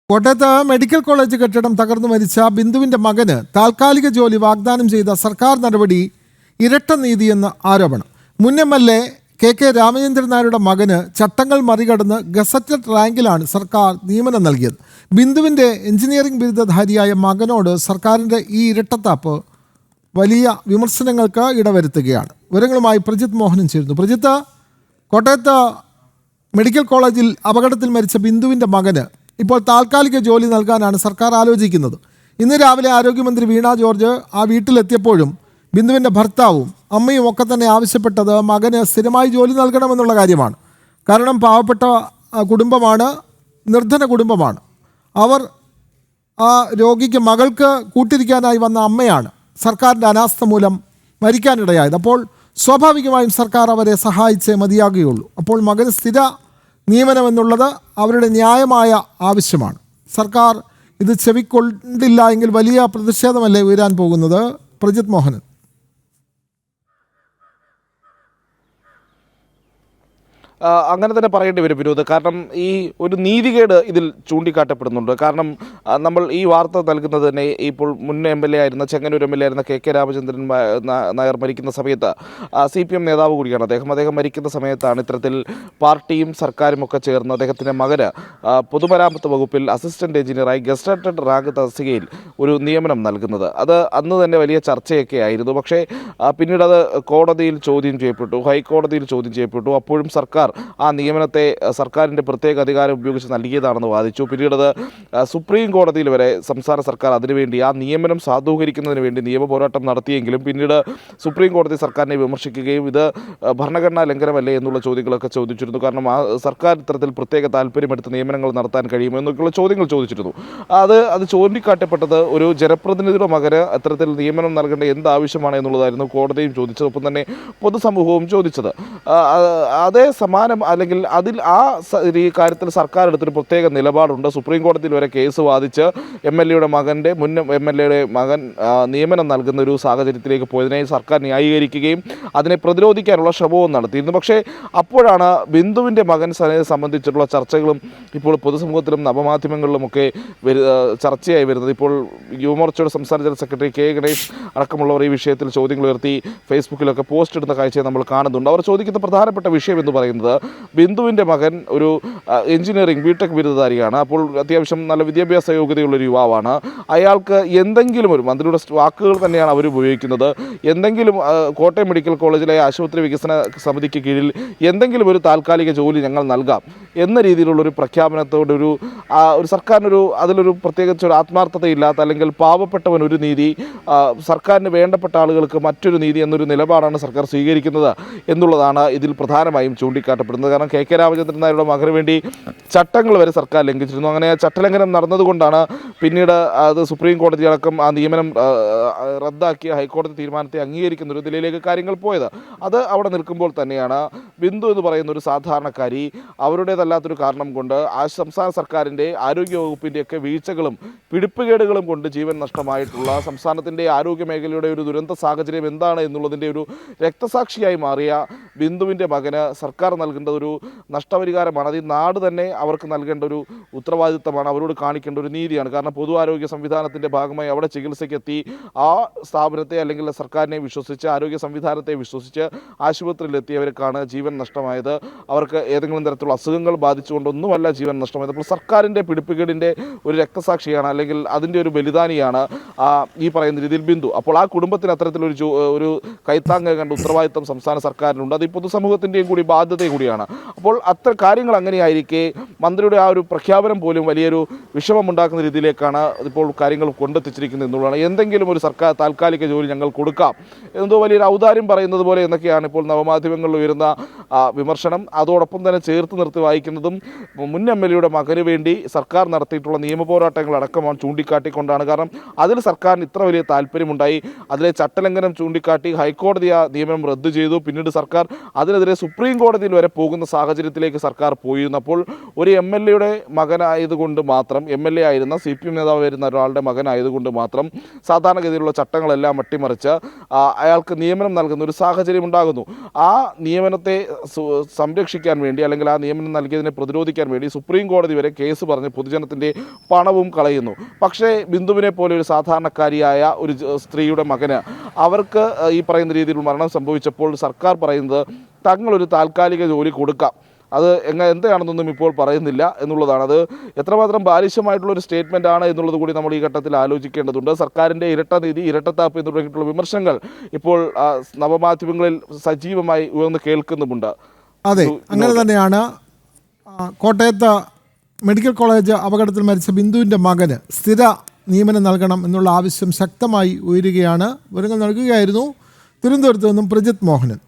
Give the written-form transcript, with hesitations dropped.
കോട്ടയത്ത് medical college കെട്ടിടം തകർന്നു മരിച്ച ബിന്ദുവിന്റെ മകന് താൽക്കാലിക ജോലി വാഗ്ദാനം ചെയ്ത സർക്കാർ നടപടി ഇരട്ട നീതിയെന്ന് ആരോപണം. മുൻ MLA കെ രാമചന്ദ്രൻ നായരുടെ മകന് ചട്ടങ്ങൾ മറികടന്ന് ഗസറ്റഡ് റാങ്കിലാണ് സർക്കാർ നിയമനം നൽകിയത്. ബിന്ദുവിന്റെ എഞ്ചിനീയറിംഗ് ബിരുദധാരിയായ മകനോട് സർക്കാരിന്റെ ഈ ഇരട്ടത്താപ്പ് വലിയ വിമർശനങ്ങൾക്ക് ഇടവരുത്തുകയാണ്. വിവരങ്ങളുമായി പ്രജിത്ത് മോഹനൻ ചേരുന്നു. പ്രജിത്ത്, കോട്ടയത്ത് മെഡിക്കൽ കോളേജിൽ അപകടത്തിൽ മരിച്ച ബിന്ദുവിന്റെ മകന് ഇപ്പോൾ താൽക്കാലിക ജോലി നൽകാനാണ് സർക്കാർ ആലോചിക്കുന്നത്. ഇന്ന് രാവിലെ ആരോഗ്യമന്ത്രി വീണ ജോർജ് ആ വീട്ടിലെത്തിയപ്പോഴും ബിന്ദുവിൻ്റെ ഭർത്താവും അമ്മയും ഒക്കെ തന്നെ ആവശ്യപ്പെട്ടത് മകന് സ്ഥിരമായി ജോലി നൽകണമെന്നുള്ള കാര്യമാണ്. കാരണം പാവപ്പെട്ട കുടുംബമാണ്, നിർധന കുടുംബമാണ്. അവർ ആ രോഗിക്ക് മകൾക്ക് കൂട്ടിരിക്കാനായി വന്ന അമ്മയാണ് സർക്കാരിൻ്റെ അനാസ്ഥ മൂലം മരിക്കാനിടയായത്. അപ്പോൾ സ്വാഭാവികമായും സർക്കാർ അവരെ സഹായിച്ചേ മതിയാകുകയുള്ളൂ. അപ്പോൾ മകന് സ്ഥിര നിയമനമെന്നുള്ളത് അവരുടെ ന്യായമായ ആവശ്യമാണ്. സർക്കാർ ഇത് ചെവിക്കൊണ്ടില്ല എങ്കിൽ വലിയ പ്രതിഷേധമല്ലേ ഉയരാൻ പോകുന്നത്? പ്രജിത്ത് മോഹനൻ. അങ്ങനെ തന്നെ പറയേണ്ടി വരും വിനോദ്. കാരണം ഈ ഒരു നീതികേട് ഇതിൽ ചൂണ്ടിക്കാട്ടപ്പെടുന്നുണ്ട്. കാരണം നമ്മൾ ഈ വാർത്ത നൽകുന്നത് തന്നെ ഇപ്പോൾ മുൻ MLA ആയിരുന്ന ചെങ്ങന്നൂർ MLA ആയിരുന്ന കെ രാമചന്ദ്രൻ നായർ മരിക്കുന്ന സമയത്ത് CPM നേതാവ് കൂടിയാണ് അദ്ദേഹം മരിക്കുന്ന സമയത്താണ് ഇത്തരത്തിൽ പാർട്ടിയും സർക്കാരും ഒക്കെ ചേർന്ന് അദ്ദേഹത്തിൻ്റെ മകന് പൊതുമരാമത്ത് വകുപ്പിൽ അസിസ്റ്റന്റ് എഞ്ചിനീയറായി ഗസറ്റഡ് റാങ്ക് തസ്തികയിൽ ഒരു നിയമനം നൽകുന്നത്. അത് അന്ന് തന്നെ വലിയ ചർച്ചയൊക്കെ ആയിരുന്നു. പക്ഷേ പിന്നീട് അത് കോടതിയിൽ ചോദ്യം ചെയ്യപ്പെട്ടു, ഹൈക്കോടതിയിൽ ചോദ്യം ചെയ്യപ്പെട്ടു. അപ്പോഴും സർക്കാർ ആ നിയമനത്തെ സർക്കാരിൻ്റെ പ്രത്യേക അധികാരം ഉപയോഗിച്ച് നൽകിയതാണെന്ന് വാദിച്ചു. പിന്നീട് അത് സുപ്രീം കോടതിയിൽ വരെ സംസ്ഥാന സർക്കാർ അതിനുവേണ്ടി ആ നിയമനം സാധൂകരിക്കുന്നതിന് വേണ്ടി നിയമ പോരാട്ടം നടത്തിയെങ്കിലും പിന്നീട് സുപ്രീം കോടതി സർക്കാരിനെ വിമർശിക്കുകയും ഇത് ഭരണഘടനാ ലംഘനമല്ലേ എന്നുള്ള ചോദ്യങ്ങളൊക്കെ ചോദിച്ചിരുന്നു. കാരണം ആ സർക്കാർ ഇത്തരത്തിൽ പ്രത്യേക താല്പര്യമെടുത്ത് നിയമനങ്ങൾ നടത്താൻ കഴിയുമോ എന്നൊക്കെയുള്ള ചോദ്യങ്ങൾ ചോദിച്ചിരുന്നു. അത് ചൂണ്ടിക്കാട്ടപ്പെട്ടത് ഒരു ജനപ്രതിനിധിയുടെ മകന് അത്തരത്തിൽ നിയമനം നൽകേണ്ട എന്താവശ്യമാണ് എന്നുള്ളതായിരുന്നു കോടതിയും ചോദിച്ചത്, ഒപ്പം തന്നെ പൊതുസമൂഹവും ചോദിച്ചത്. അതേ സമാനം അല്ലെങ്കിൽ അതിൽ ഈ കാര്യത്തിൽ സർക്കാർ എടുത്തൊരു പ്രത്യേക നിലപാടുണ്ട്. സുപ്രീം കോടതിയിൽ വരെ കേസ് വാദിച്ച് മുൻ MLA മകൻ നിയമനം നൽകുന്ന ഒരു സാഹചര്യത്തിലേക്ക് പോയതിനെ സർക്കാർ ന്യായീകരിക്കുകയും അതിനെ പ്രതിരോധിക്കാനുള്ള ശ്രമവും നടത്തിയിരുന്നു. പക്ഷേ അപ്പോഴാണ് ബിന്ദുവിൻ്റെ മകൻ സംബന്ധിച്ചിട്ടുള്ള ചർച്ചകളും ഇപ്പോൾ പൊതുസമൂഹത്തിലും നവമാധ്യമങ്ങളിലുമൊക്കെ ചർച്ചയായി വരുന്നത്. ഇപ്പോൾ യുവമോർച്ചയുടെ സംസ്ഥാന ജനറൽ സെക്രട്ടറി കെ ഗണേഷ് അടക്കമുള്ളവർ ഈ വിഷയത്തിൽ ചോദ്യങ്ങൾ ഉയർത്തി ഫേസ്ബുക്കിലൊക്കെ പോസ്റ്റ് ഇടുന്ന കാഴ്ചയെ നമ്മൾ കാണുന്നുണ്ട്. അവർ ചോദിക്കുന്ന പ്രധാനപ്പെട്ട വിഷയം എന്ന് പറയുന്നത് ബിന്ദുവിൻ്റെ മകൻ ഒരു എഞ്ചിനീയറിംഗ് ബിടെക് ബിരുദധാരിയാണ്. അപ്പോൾ അത്യാവശ്യം നല്ല വിദ്യാഭ്യാസ യോഗ്യതയുള്ളൊരു യുവാവാണ്. അയാൾക്ക് എന്തെങ്കിലും ഒരു മന്ത്രിയുടെ വാക്കുകൾ തന്നെയാണ് അവർ ഉപയോഗിക്കുന്നത്, എന്തെങ്കിലും കോട്ടയം മെഡിക്കൽ കോളേജിലെ ആശുപത്രി വികസന സമിതിക്ക് കീഴിൽ എന്തെങ്കിലും ഒരു താൽക്കാലിക ജോലി ഞങ്ങൾ നൽകാം എന്ന രീതിയിലുള്ളൊരു പ്രഖ്യാപനത്തോടൊരു സർക്കാരിനൊരു അതിലൊരു പ്രത്യേകിച്ച് ഒരു ആത്മാർത്ഥതയില്ലാത്ത അല്ലെങ്കിൽ പാവപ്പെട്ടവനൊരു നീതി, സർക്കാരിന് വേണ്ടപ്പെട്ട ആളുകൾക്ക് മറ്റൊരു നീതി എന്നൊരു നിലപാടാണ് സർക്കാർ സ്വീകരിക്കുന്നത് എന്നുള്ളതാണ് ഇതിൽ പ്രധാനമായും ചൂണ്ടിക്കാട്ടപ്പെടുന്നത്. കാരണം കെ രാമചന്ദ്രൻ നായരുടെ മകന് വേണ്ടി ചട്ടങ്ങൾ വരെ സർക്കാർ ലംഘിച്ചിരുന്നു. അങ്ങനെ ചട്ടലംഘനം നടന്നതുകൊണ്ടാണ് പിന്നീട് അത് സുപ്രീം കോടതി അടക്കം ആ നിയമനം റദ്ദാക്കിയ ഹൈക്കോടതി തീരുമാനത്തെ അംഗീകരിക്കുന്ന ഒരു നിലയിലേക്ക് കാര്യങ്ങൾ പോയത്. അത് അവിടെ നിൽക്കുമ്പോൾ തന്നെയാണ് ബിന്ദു എന്ന് പറയുന്ന ഒരു സാധാരണക്കാരി അവരുടേതല്ലാത്തൊരു കാരണം കൊണ്ട് ആ സംസ്ഥാന സർക്കാരിൻ്റെ ആരോഗ്യ വകുപ്പിൻ്റെയൊക്കെ വീഴ്ചകളും പിടിപ്പുകേടുകളും കൊണ്ട് ജീവൻ നഷ്ടമായിട്ടുള്ള സംസ്ഥാനത്തിൻ്റെ ആരോഗ്യ മേഖലയുടെ ഒരു ദുരന്ത സാഹചര്യം എന്താണ് എന്നുള്ളതിൻ്റെ ഒരു രക്തസാക്ഷിയായി മാറിയ ബിന്ദുവിൻ്റെ മകന് സർക്കാർ നൽകേണ്ട ഒരു നഷ്ടപരിഹാരമാണ്. അത് ഈ നാട് തന്നെ അവർക്ക് നൽകേണ്ട ഒരു ഉത്തരവാദിത്തമാണ്, അവരോട് കാണിക്കേണ്ട ഒരു നീതിയാണ്. കാരണം പൊതു ആരോഗ്യ സംവിധാനത്തിൻ്റെ ഭാഗമായി അവിടെ ചികിത്സയ്ക്കെത്തി ആ സ്ഥാപനത്തെ അല്ലെങ്കിൽ സർക്കാരിനെ വിശ്വസിച്ച് ആരോഗ്യ സംവിധാനത്തെ വിശ്വസിച്ച് ആശുപത്രിയിലെത്തിയവർക്കാണ് ജീവൻ നഷ്ടമായത്. അവർക്ക് ഏതെങ്കിലും തരത്തിലുള്ള അസുഖങ്ങൾ ബാധിച്ചുകൊണ്ടൊന്നുമല്ല ജീവൻ നഷ്ടമായത്. അപ്പോൾ സർക്കാരിൻ്റെ പിടിപ്പുകേടിൻ്റെ ഒരു രക്തസാക്ഷിയാണ് അല്ലെങ്കിൽ അതിൻ്റെ ഒരു ബലിദാനിയാണ് ഈ പറയുന്ന രീതിയിൽ ബിന്ദു. അപ്പോൾ ആ കുടുംബത്തിന് അത്തരത്തിലൊരു കൈത്താങ്ങ് കണ്ട ഉത്തരവാദിത്തം സംസ്ഥാന സർക്കാരിനുണ്ട്. അത് ഈ പൊതുസമൂഹത്തിൻ്റെയും കൂടി ബാധ്യത കൂടിയാണ്. അപ്പോൾ അത്ര കാര്യങ്ങൾ അങ്ങനെയായിരിക്കെ മന്ത്രിയുടെ ആ ഒരു പ്രഖ്യാപനം പോലും വലിയൊരു വിഷമമുണ്ടാക്കുന്ന രീതിയിലേക്കാണ് ഇപ്പോൾ കാര്യങ്ങൾ കൊണ്ടെത്തിച്ചിരിക്കുന്നത് എന്നുള്ളതാണ്. എന്തെങ്കിലും ഒരു സർക്കാർ താൽക്കാലിക ജോലി ഞങ്ങൾ കൊടുക്കാം എന്തോ വലിയൊരു ഔദാര്യം പറയുന്നത് പോലെ എന്നൊക്കെയാണ് ഇപ്പോൾ നവമാധ്യമങ്ങളിൽ ഉയരുന്ന വിമർശനം. അതോടൊപ്പം തന്നെ ചേർത്ത് നിർത്തി വായിക്കുന്നതും മുൻ MLA മകന് വേണ്ടി സർക്കാർ നടത്തിയിട്ടുള്ള നിയമ പോരാട്ടങ്ങളടക്കമാണ് ചൂണ്ടിക്കാട്ടിക്കൊണ്ടാണ്. കാരണം അതിൽ സർക്കാരിന് ഇത്ര വലിയ താല്പര്യമുണ്ടായി, അതിലെ ചട്ടലംഘനം ചൂണ്ടിക്കാട്ടി ഹൈക്കോടതി ആ നിയമനം റദ്ദു ചെയ്തു. പിന്നീട് സർക്കാർ അതിനെതിരെ സുപ്രീം കോടതിയിൽ വരെ വരെ പോകുന്ന സാഹചര്യത്തിലേക്ക് സർക്കാർ പോയിരുന്നു. അപ്പോൾ ഒരു MLA മകനായതുകൊണ്ട് മാത്രം, MLA ആയിരുന്ന CPM നേതാവായിരുന്ന ഒരാളുടെ മകനായതുകൊണ്ട് മാത്രം സാധാരണഗതിയിലുള്ള ചട്ടങ്ങളെല്ലാം അട്ടിമറിച്ച് അയാൾക്ക് നിയമനം നൽകുന്ന ഒരു സാഹചര്യം ഉണ്ടാകുന്നു. ആ നിയമനത്തെ സംരക്ഷിക്കാൻ വേണ്ടി, അല്ലെങ്കിൽ ആ നിയമനം നൽകിയതിനെ പ്രതിരോധിക്കാൻ വേണ്ടി സുപ്രീം കോടതി വരെ കേസ് പറഞ്ഞ് പൊതുജനത്തിൻ്റെ പണവും കളയുന്നു. പക്ഷേ ബിന്ദുവിനെ പോലെ ഒരു സാധാരണക്കാരിയായ ഒരു സ്ത്രീയുടെ മകന് അവർക്ക് ഈ പറയുന്ന രീതിയിൽ മരണം സംഭവിച്ചപ്പോൾ സർക്കാർ പറയുന്നത് തങ്ങളൊരു താൽക്കാലിക ജോലി കൊടുക്കാം, അത് എന്താണെന്നൊന്നും ഇപ്പോൾ പറയുന്നില്ല എന്നുള്ളതാണ്. അത് എത്രമാത്രം ബാലിശമായിട്ടുള്ളൊരു സ്റ്റേറ്റ്മെൻ്റ് ആണ് എന്നുള്ളത് കൂടി നമ്മൾ ഈ ഘട്ടത്തിൽ ആലോചിക്കേണ്ടതുണ്ട്. സർക്കാരിൻ്റെ ഇരട്ട നീതി, ഇരട്ടത്താപ്പ് എന്ന് പറഞ്ഞിട്ടുള്ള വിമർശനങ്ങൾ ഇപ്പോൾ നവമാധ്യമങ്ങളിൽ സജീവമായി ഉയർന്നു കേൾക്കുന്നുമുണ്ട്. അതെ, അങ്ങനെ തന്നെയാണ്. കോട്ടയത്ത് മെഡിക്കൽ കോളേജ് അപകടത്തിൽ മരിച്ച ബിന്ദുവിൻ്റെ മകന് സ്ഥിര നിയമനം നൽകണം എന്നുള്ള ആവശ്യം ശക്തമായി ഉയരുകയാണ്. വിവരങ്ങൾ നൽകുകയായിരുന്നു തിരുവനന്തപുരത്ത് നിന്നും പ്രജിത് മോഹനൻ.